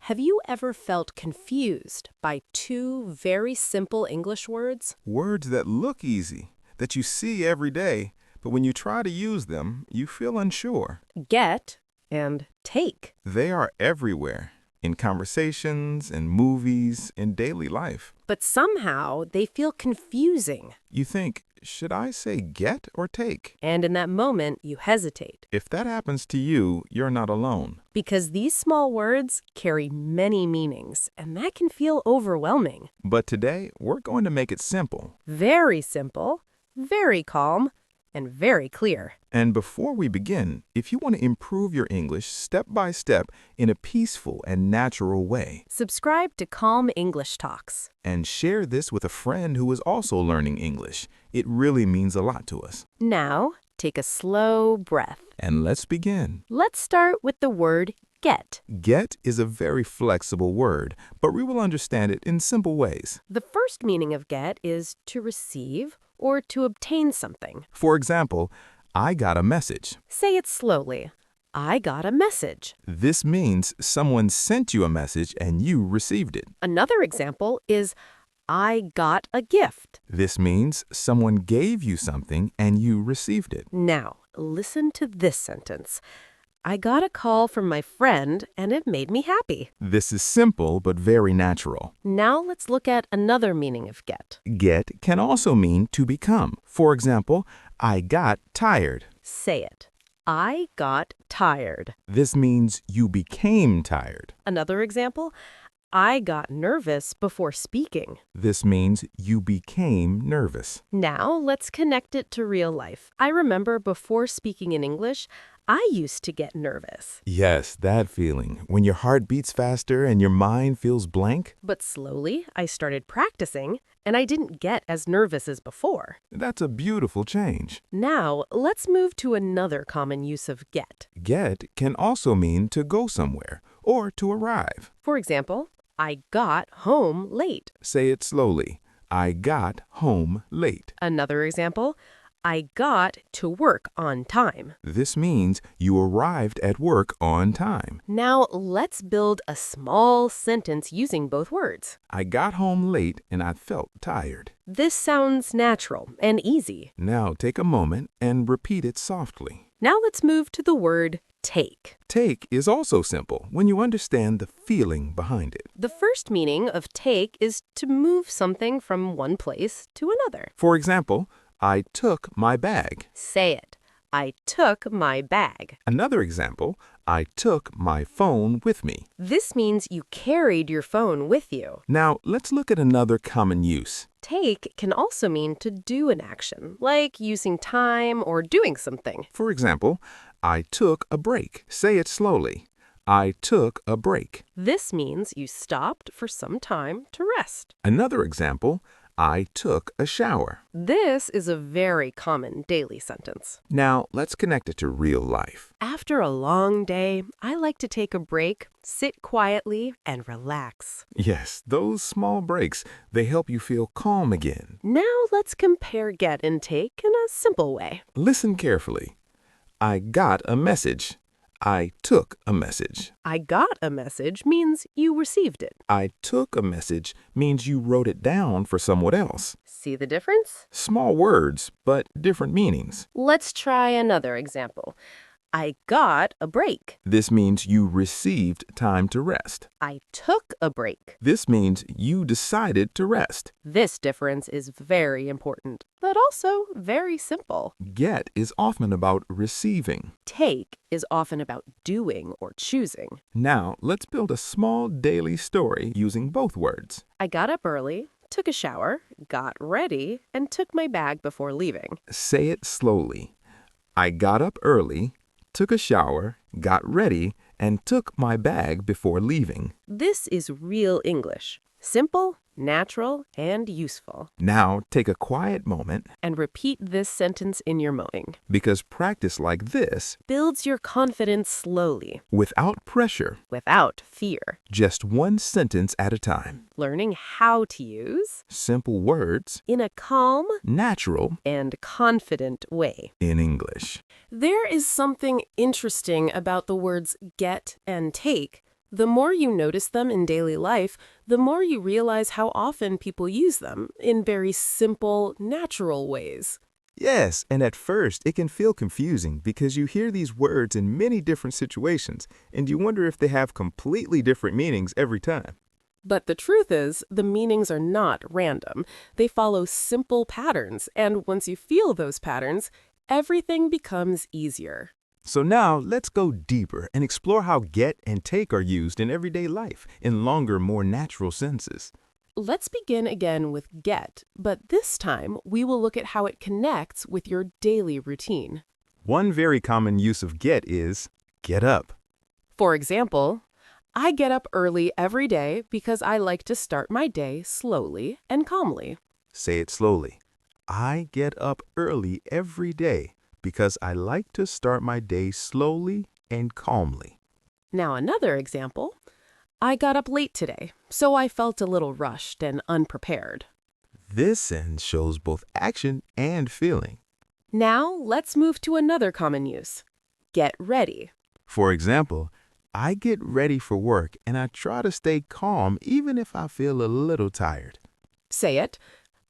Have you ever felt confused by two very simple English words? Words that look easy, that you see every day, but when you try to use them, you feel unsure. Get and take. They are everywhere, in conversations, in movies, in daily life. But somehow they feel confusing. You think, should I say get or take? And in that moment, you hesitate. If that happens to you, you're not alone. Because these small words carry many meanings, and that can feel overwhelming. But today, we're going to make it simple. Very simple, very calm, and very clear. And before we begin, if you want to improve your English step by step in a peaceful and natural way, Subscribe to Calm English Talks. and share this with a friend who is also learning English. It really means a lot to us. Now, take a slow breath. And let's begin. Let's start with the word get. Get is a very flexible word, but we will understand it in simple ways. The first meaning of get is to receive or to obtain something. For example, I got a message. Say it slowly. I got a message. This means someone sent you a message and you received it. Another example is I got a gift. This means someone gave you something and you received it. Now, listen to this sentence. I got a call from my friend and it made me happy. This is simple but very natural. Now let's look at another meaning of get. Get can also mean to become. For example, I got tired. Say it. I got tired. This means you became tired. Another example, I got nervous before speaking. This means you became nervous. Now let's connect it to real life. I remember before speaking in English, I used to get nervous. Yes, that feeling, when your heart beats faster and your mind feels blank. But slowly, I started practicing, and I didn't get as nervous as before. That's a beautiful change. Now, let's move to another common use of get. Get can also mean to go somewhere or to arrive. For example, I got home late. Say it slowly. I got home late. Another example, I got to work on time. This means you arrived at work on time. Now, let's build a small sentence using both words. I got home late and I felt tired. This sounds natural and easy. Now take a moment and repeat it softly. Now let's move to the word take. Take is also simple when you understand the feeling behind it. The first meaning of take is to move something from one place to another. For example, I took my bag. Say it. I took my bag. Another example, I took my phone with me. This means you carried your phone with you. Now, let's look at another common use. Take can also mean to do an action, like using time or doing something. For example, I took a break. Say it slowly. I took a break. This means you stopped for some time to rest. Another example, I took a shower. This is a very common daily sentence. Now, let's connect it to real life. After a long day, I like to take a break, sit quietly, and relax. Yes, those small breaks, they help you feel calm again. Now let's compare get and take in a simple way. Listen carefully. I got a message. I took a message. I got a message means you received it. I took a message means you wrote it down for someone else. See the difference? Small words, but different meanings. Let's try another example. I got a break. This means you received time to rest. I took a break. This means you decided to rest. This difference is very important, but also very simple. Get is often about receiving. Take is often about doing or choosing. Now, let's build a small daily story using both words. I got up early, took a shower, got ready, and took my bag before leaving. Say it slowly. I got up early, took a shower, got ready, and took my bag before leaving. This is real English. Simple, natural, and useful. Now take a quiet moment, And repeat this sentence in your mowing. because practice like this, Builds your confidence slowly, without pressure, without fear. just one sentence at a time. Learning how to use Simple words, in a calm natural and confident way. in English. There is something interesting about the words get and take. The more you notice them in daily life, the more you realize how often people use them in very simple, natural ways. Yes, and at first it can feel confusing because you hear these words in many different situations and you wonder if they have completely different meanings every time. But the truth is, the meanings are not random. They follow simple patterns, and once you feel those patterns, everything becomes easier. So now let's go deeper and explore how get and take are used in everyday life in longer, more natural senses. Let's begin again with get, but this time we will look at how it connects with your daily routine. One very common use of get is get up. For example, I get up early every day because I like to start my day slowly and calmly. Say it slowly. I get up early every day because I like to start my day slowly and calmly. Now another example. I got up late today, so I felt a little rushed and unprepared. This sentence shows both action and feeling. Now let's move to another common use. Get ready. For example, I get ready for work and I try to stay calm even if I feel a little tired. Say it.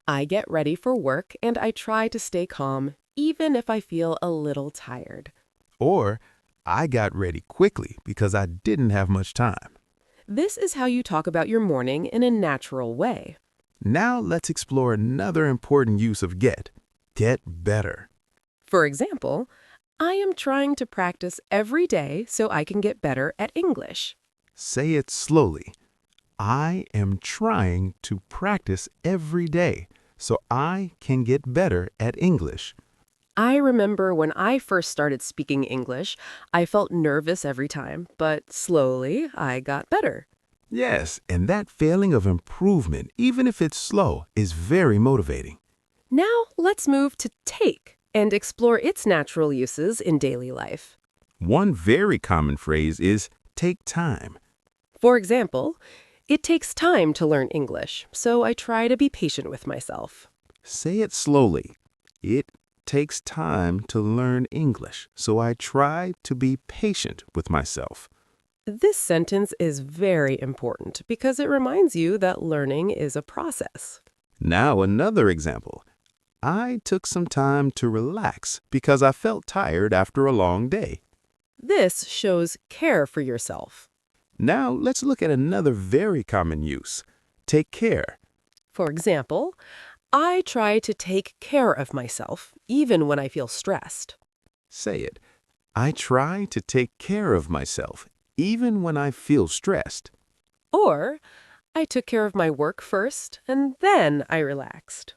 I get ready for work and I try to stay calm even if I feel a little tired. Or, I got ready quickly because I didn't have much time. This is how you talk about your morning in a natural way. Now let's explore another important use of get better. For example, I am trying to practice every day so I can get better at English. Say it slowly. I am trying to practice every day so I can get better at English. I remember when I first started speaking English, I felt nervous every time, but slowly I got better. Yes, and that feeling of improvement, even if it's slow, is very motivating. Now let's move to take and explore its natural uses in daily life. One very common phrase is take time. For example, it takes time to learn English, so I try to be patient with myself. Say it slowly. It takes time to learn English, so I try to be patient with myself. This sentence is very important because it reminds you that learning is a process. Now another example. I took some time to relax because I felt tired after a long day. This shows care for yourself. Now let's look at another very common use. Take care. For example, I try to take care of myself even when I feel stressed. Say it. I try to take care of myself even when I feel stressed. Or, I took care of my work first and then I relaxed.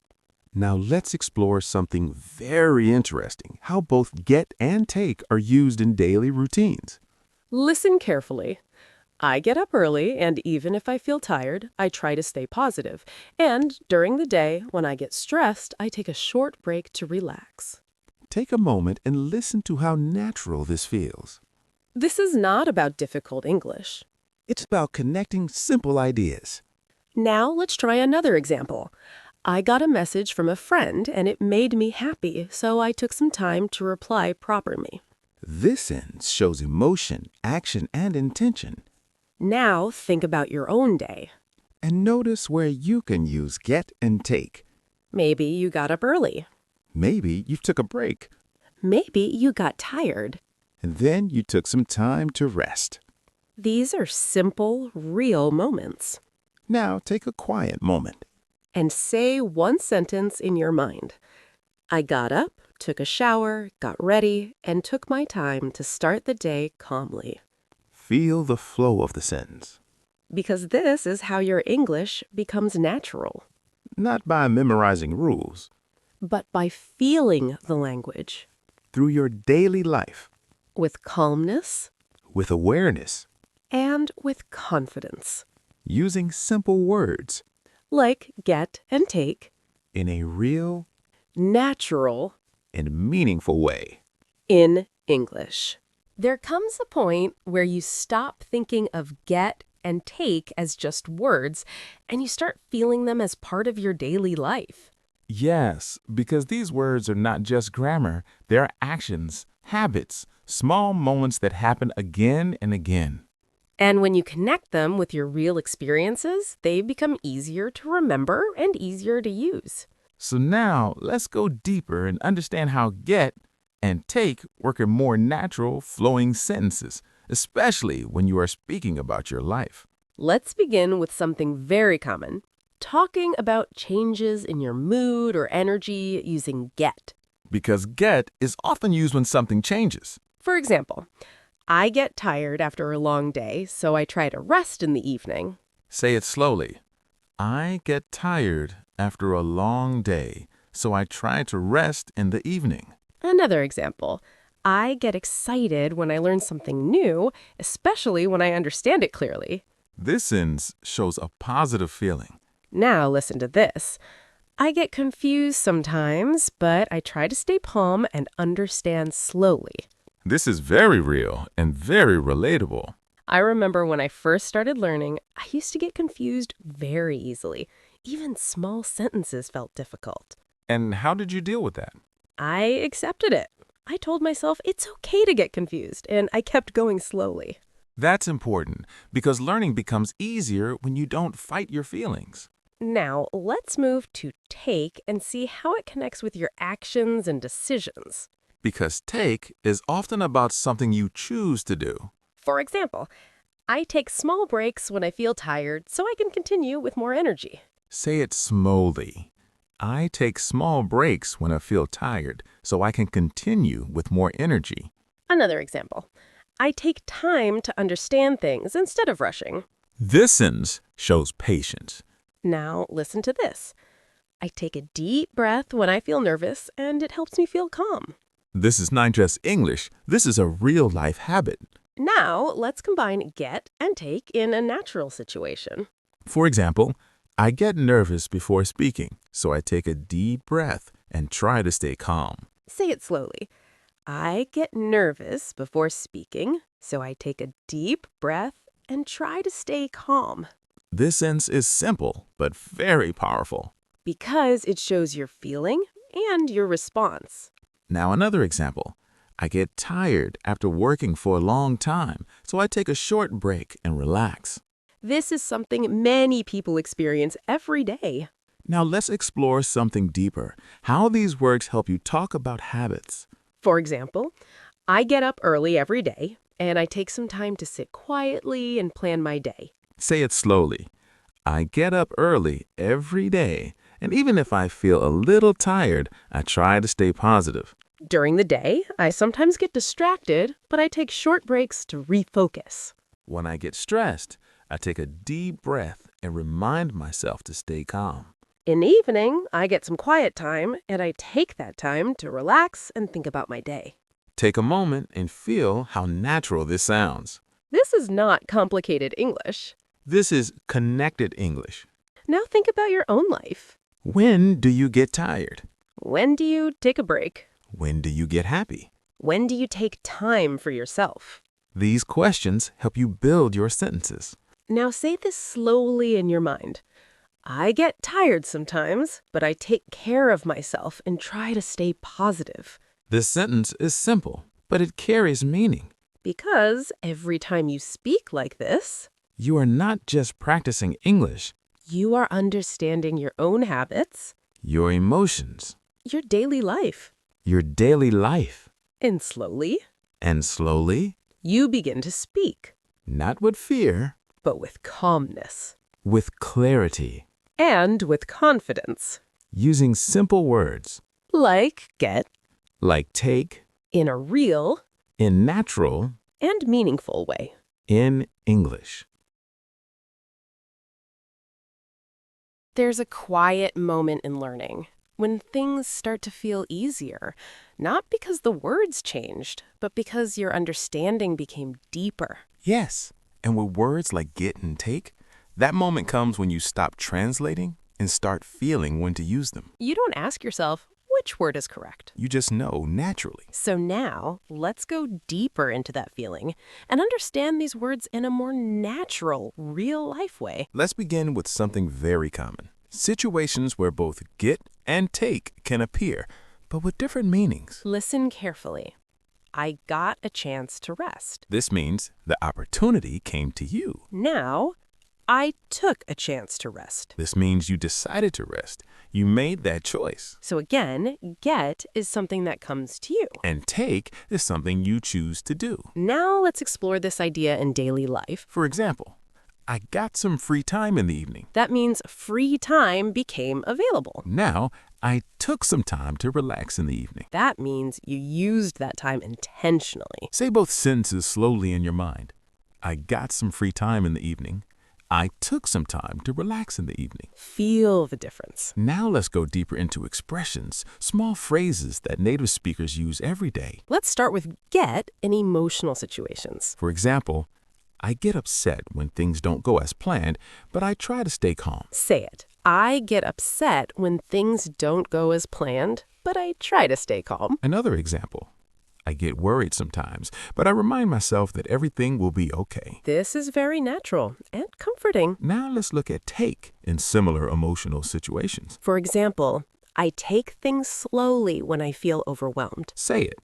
Now let's explore something very interesting, how both get and take are used in daily routines. Listen carefully. I get up early, and even if I feel tired, I try to stay positive. And during the day, when I get stressed, I take a short break to relax. Take a moment and listen to how natural this feels. This is not about difficult English. It's about connecting simple ideas. Now let's try another example. I got a message from a friend, and it made me happy, so I took some time to reply properly. This sentence shows emotion, action, and intention. Now think about your own day. And notice where you can use get and take. Maybe you got up early. Maybe you took a break, Maybe you got tired. and then you took some time to rest. These are simple, real moments. Now take a quiet moment. And say one sentence in your mind. I got up, took a shower, got ready, and took my time to start the day calmly. Feel the flow of the sentence. Because this is how your English becomes natural. Not by memorizing rules, But by feeling the language. through your daily life, With calmness with awareness, and with confidence. using simple words Like get and take. in a real Natural and meaningful way. in English. There comes a point where you stop thinking of get and take as just words, and you start feeling them as part of your daily life. Yes, because these words are not just grammar, they're actions, habits, small moments that happen again and again. And when you connect them with your real experiences, they become easier to remember and easier to use. So now let's go deeper and understand how get and take work in more natural, flowing sentences, especially when you are speaking about your life. Let's begin with something very common, talking about changes in your mood or energy using get. Because get is often used when something changes. For example, I get tired after a long day, so I try to rest in the evening. Say it slowly. I get tired after a long day, so I try to rest in the evening. Another example, I get excited when I learn something new, especially when I understand it clearly. This sentence shows a positive feeling. Now listen to this. I get confused sometimes, but I try to stay calm and understand slowly. This is very real and very relatable. I remember when I first started learning, I used to get confused very easily. Even small sentences felt difficult. And how did you deal with that? I accepted it. I told myself it's okay to get confused, and I kept going slowly. That's important because learning becomes easier when you don't fight your feelings. Now, let's move to take and see how it connects with your actions and decisions. Because take is often about something you choose to do. For example, I take small breaks when I feel tired so I can continue with more energy. Say it slowly. I take small breaks when I feel tired so I can continue with more energy. Another example, I take time to understand things instead of rushing. This sentence shows patience. Now, listen to this. I take a deep breath when I feel nervous, and it helps me feel calm. This is not just English, this is a real-life habit. Now, let's combine get and take in a natural situation. For example, I get nervous before speaking, so I take a deep breath and try to stay calm. Say it slowly. I get nervous before speaking, so I take a deep breath and try to stay calm. This sentence is simple, but very powerful. Because it shows your feeling and your response. Now another example. I get tired after working for a long time, so I take a short break and relax. This is something many people experience every day. Now let's explore something deeper, how these words help you talk about habits. For example, I get up early every day, and I take some time to sit quietly and plan my day. Say it slowly. I get up early every day, and even if I feel a little tired, I try to stay positive. During the day, I sometimes get distracted, but I take short breaks to refocus. When I get stressed, I take a deep breath and remind myself to stay calm. In the evening, I get some quiet time, and I take that time to relax and think about my day. Take a moment and feel how natural this sounds. This is not complicated English. This is connected English. Now think about your own life. When do you get tired? When do you take a break? When do you get happy? When do you take time for yourself? These questions help you build your sentences. Now say this slowly in your mind. I get tired sometimes, but I take care of myself and try to stay positive. This sentence is simple, but it carries meaning. Because every time you speak like this, You are not just practicing English, you are understanding your own habits, your emotions, your daily life. your daily life. And slowly, And slowly, you begin to speak, not with fear, but with calmness with clarity, and with confidence. using simple words Like get, like take, in a real in natural, and meaningful way. in English. There's a quiet moment in learning when things start to feel easier, not because the words changed, but because your understanding became deeper. Yes, and with words like get and take, that moment comes when you stop translating and start feeling when to use them. You don't ask yourself, which word is correct? You just know naturally. So now, let's go deeper into that feeling and understand these words in a more natural, real-life way. Let's begin with something very common. Situations where both get and take can appear, but with different meanings. Listen carefully. I got a chance to rest. This means the opportunity came to you. Now, I took a chance to rest. This means you decided to rest. You made that choice. So again, get is something that comes to you. And take is something you choose to do. Now let's explore this idea in daily life. For example, I got some free time in the evening. That means free time became available. Now, I took some time to relax in the evening. That means you used that time intentionally. Say both sentences slowly in your mind. I got some free time in the evening. I took some time to relax in the evening. Feel the difference. Now let's go deeper into expressions, small phrases that native speakers use every day. Let's start with get in emotional situations. For example, I get upset when things don't go as planned, but I try to stay calm. Say it. I get upset when things don't go as planned, but I try to stay calm. Another example, I get worried sometimes, but I remind myself that everything will be okay. This is very natural and comforting. Now let's look at take in similar emotional situations. For example, I take things slowly when I feel overwhelmed. Say it.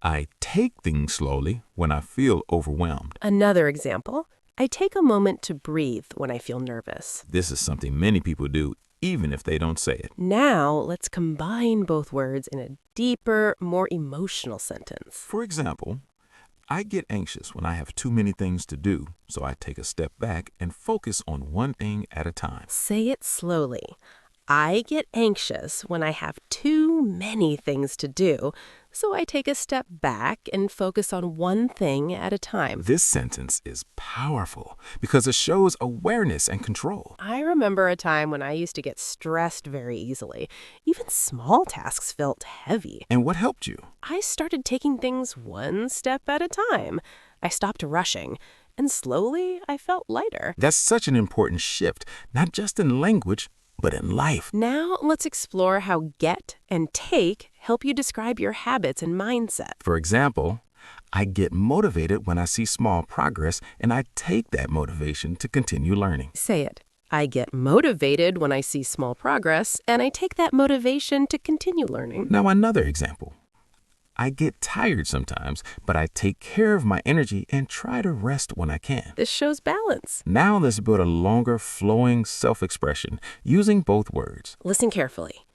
I take things slowly when I feel overwhelmed. Another example, I take a moment to breathe when I feel nervous. This is something many people do, even if they don't say it. Now, let's combine both words in a deeper, more emotional sentence. For example, I get anxious when I have too many things to do, so I take a step back and focus on one thing at a time. Say it slowly. I get anxious when I have too many things to do, so I take a step back and focus on one thing at a time. This sentence is powerful because it shows awareness and control. I remember a time when I used to get stressed very easily. Even small tasks felt heavy. And what helped you? I started taking things one step at a time. I stopped rushing, and slowly I felt lighter. That's such an important shift, not just in language, but in life. Now let's explore how get and take help you describe your habits and mindset. For example, I get motivated when I see small progress, and I take that motivation to continue learning. Say it. I get motivated when I see small progress, and I take that motivation to continue learning. Now another example. I get tired sometimes, but I take care of my energy and try to rest when I can. This shows balance. Now let's build a longer, flowing self-expression using both words. Listen carefully.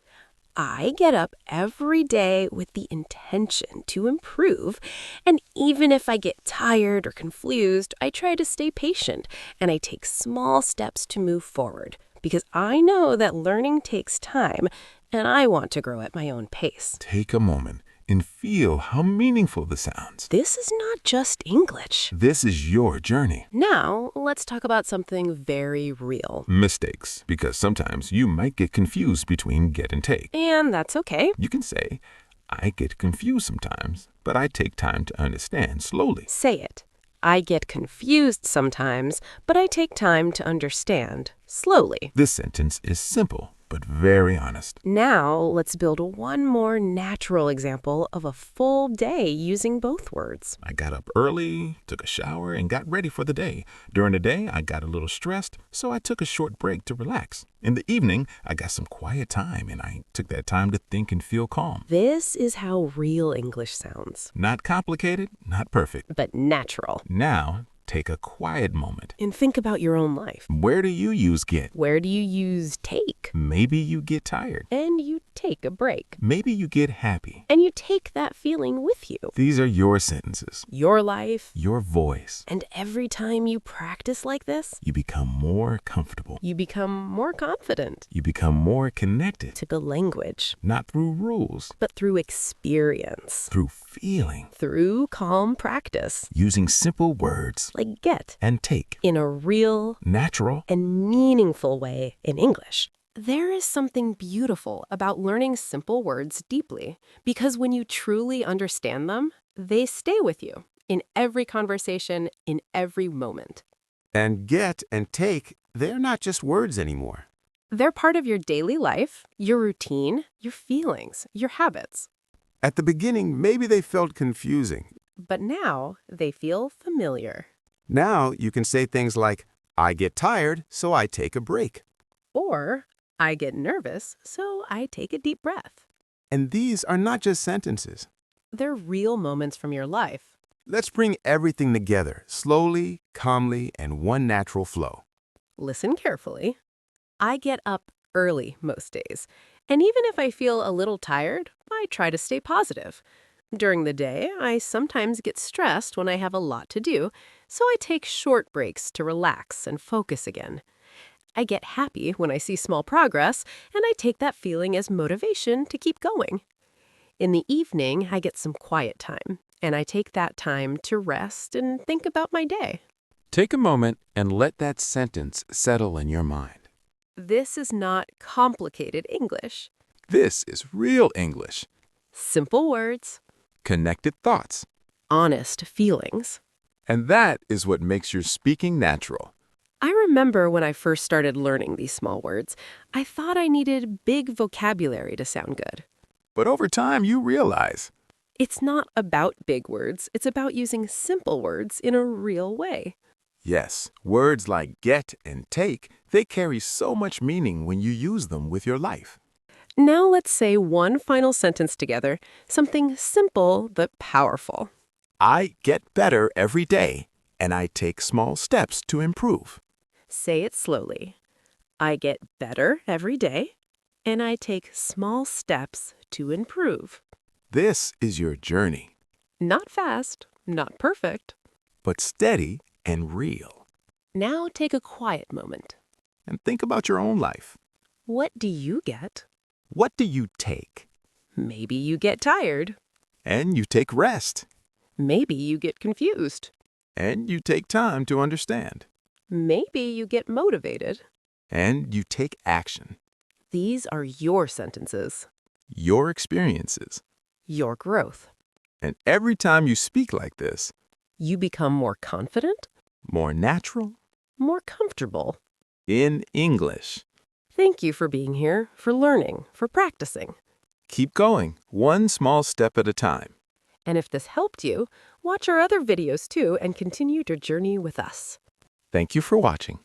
I get up every day with the intention to improve, and even if I get tired or confused, I try to stay patient, and I take small steps to move forward, because I know that learning takes time, and I want to grow at my own pace. Take a moment and feel how meaningful this sounds. This is not just English. This is your journey. Now, let's talk about something very real. Mistakes, because sometimes you might get confused between get and take. And that's okay. You can say, I get confused sometimes, but I take time to understand slowly. Say it. I get confused sometimes, but I take time to understand slowly. This sentence is simple, but very honest. Now, let's build one more natural example of a full day using both words. I got up early, took a shower, and got ready for the day. During the day, I got a little stressed, so I took a short break to relax. In the evening, I got some quiet time, and I took that time to think and feel calm. This is how real English sounds. Not complicated, not perfect. But natural. Now, take a quiet moment. And think about your own life. Where do you use get? Where do you use take? Maybe you get tired. And you take a break. Maybe you get happy. And you take that feeling with you. These are your sentences, Your life. your voice. And every time you practice like this, You become more comfortable. you become more confident You become more connected, to the language, not through rules, but through experience, through feeling, through calm practice, using simple words like get, and take, in a real natural. and meaningful way in English. There is something beautiful about learning simple words deeply, because when you truly understand them, they stay with you in every conversation, in every moment. And get and take, they're not just words anymore. They're part of your daily life, your routine, your feelings, your habits. At the beginning, maybe they felt confusing. But now they feel familiar. Now you can say things like, I get tired, so I take a break. Or, I get nervous, so I take a deep breath. And these are not just sentences. They're real moments from your life. Let's bring everything together, slowly, calmly, and one natural flow. Listen carefully. I get up early most days, and even if I feel a little tired, I try to stay positive. During the day, I sometimes get stressed when I have a lot to do, so I take short breaks to relax and focus again. I get happy when I see small progress, and I take that feeling as motivation to keep going. In the evening, I get some quiet time, and I take that time to rest and think about my day. Take a moment and let that sentence settle in your mind. This is not complicated English. This is real English. Simple words, Connected thoughts. honest feelings. And that is what makes your speaking natural. I remember when I first started learning these small words, I thought I needed big vocabulary to sound good. But over time, you realize It's not about big words, it's about using simple words in a real way. yes, words like get and take, they carry so much meaning when you use them with your life. Now let's say one final sentence together, something simple but powerful. I get better every day, and I take small steps to improve. Say it slowly. I get better every day, and I take small steps to improve. This is your journey, Not fast, not perfect. but steady and real. Now take a quiet moment. And think about your own life. What do you get? What do you take? Maybe you get tired. And you take rest. Maybe you get confused. And you take time to understand. Maybe you get motivated. And you take action. These are your sentences, Your experiences. your growth. And every time you speak like this, You become more confident, more natural, more comfortable. in English. Thank you for being here, for learning, for practicing. Keep going, one small step at a time. And if this helped you, watch our other videos too and continue to journey with us. Thank you for watching.